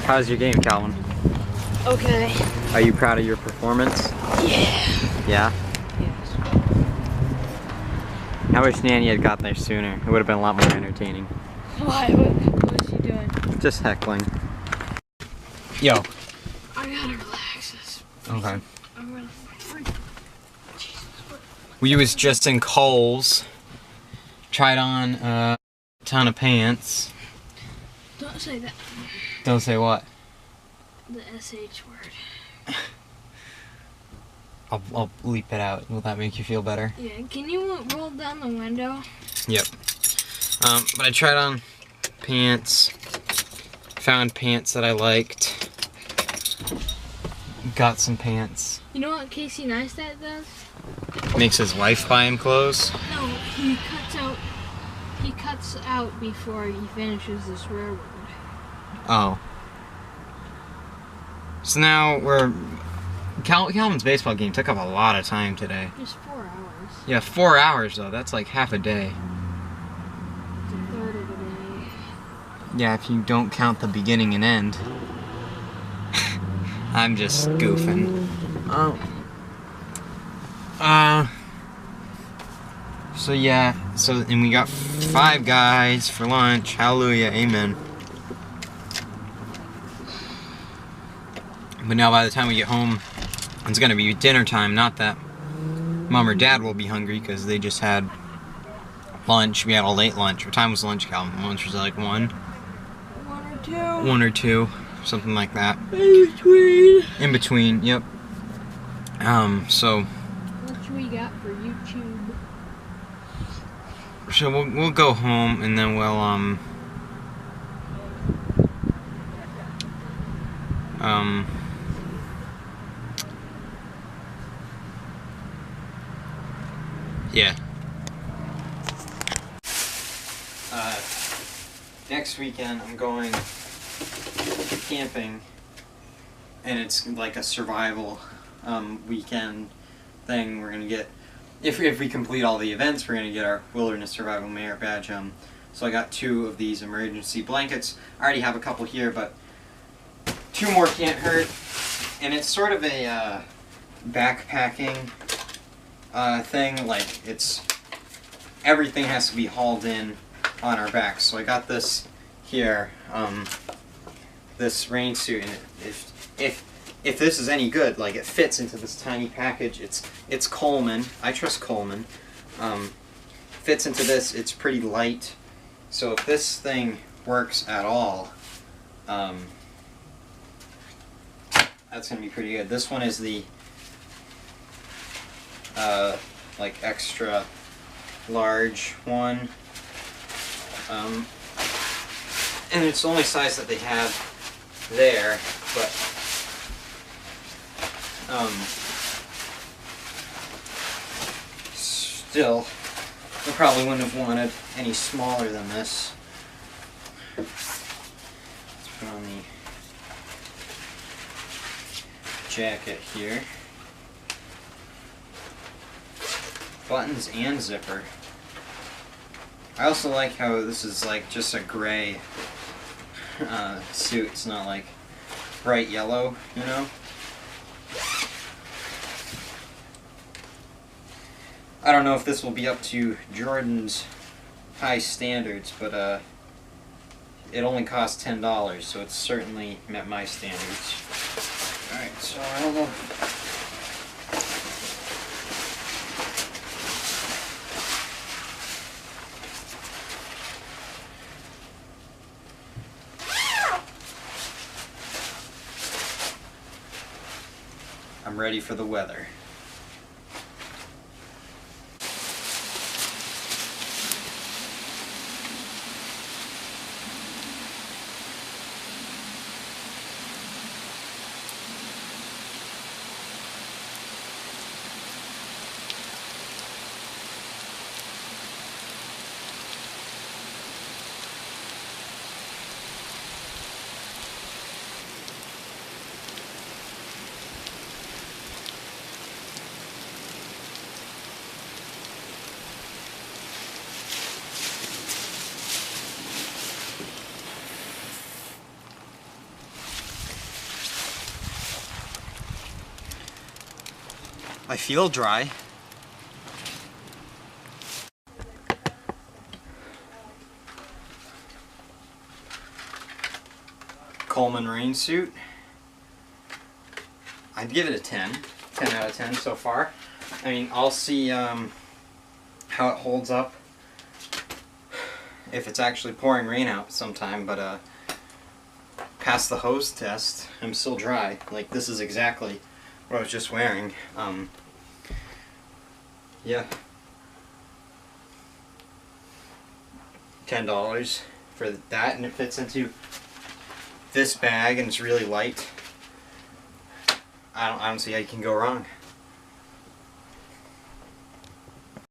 How's your game, Calvin? Okay. Are you proud of your performance? Yeah. Yeah? Yes. I wish Nanny had got there sooner. It would have been a lot more entertaining. Why? What is she doing? Just heckling. Yo. I gotta relax this. Okay. I'm gonna freak. Jesus. We was just in Kohl's. Tried on a ton of pants. Don't say that. Don't say what? The SH word. I'll bleep it out. Will that make you feel better? Yeah, can you roll down the window? Yep. But I tried on pants. Found pants that I liked. Got some pants. You know what Casey Neistat does? Makes his wife buy him clothes. No, he cuts out before he finishes the swear word. Oh. So now we're... Calvin's baseball game took up a lot of time today. Just 4 hours. Yeah, 4 hours though. That's like half a day. It's a third of a day. Yeah, if you don't count the beginning and end. I'm just goofing. So yeah, and we got 5 guys for lunch. Hallelujah, amen. But now by the time we get home, it's gonna be dinner time. Not that Mom or Dad will be hungry because they just had lunch. We had a late lunch. What time was lunch, Calvin? Lunch was like 1? 1 or 2. 1 or 2, something like that. In between. In between, yep. So What we got for YouTube? So we'll go home and then we'll yeah. Next weekend I'm going camping, and it's like a survival weekend thing. We're gonna get, if we complete all the events, we're gonna get our Wilderness Survival Merit Badge. So I got 2 of these emergency blankets. I already have a couple here, but 2 more can't hurt. And it's sort of a backpacking thing. Like, it's everything has to be hauled in on our backs. So I got this here, this rain suit, and if this is any good, like, it fits into this tiny package. It's Coleman. I trust Coleman. Fits into this. It's pretty light. So if this thing works at all, that's gonna be pretty good. This one is the like extra large one, and it's the only size that they have there, but still, I probably wouldn't have wanted any smaller than this. Let's put on the jacket here. Buttons and zipper. I also like how this is like just a gray suit. It's not like bright yellow, you know? I don't know if this will be up to Jordan's high standards, but it only cost $10, so it's certainly met my standards. Alright, so I don't know. I'm ready for the weather. I feel dry. Coleman rain suit. I'd give it a 10. 10 out of 10 so far. I mean, I'll see how it holds up if it's actually pouring rain out sometime, but past the hose test, I'm still dry. Like, this is exactly what I was just wearing. Yeah. $10 for that, and it fits into this bag, and it's really light. I don't see how you can go wrong.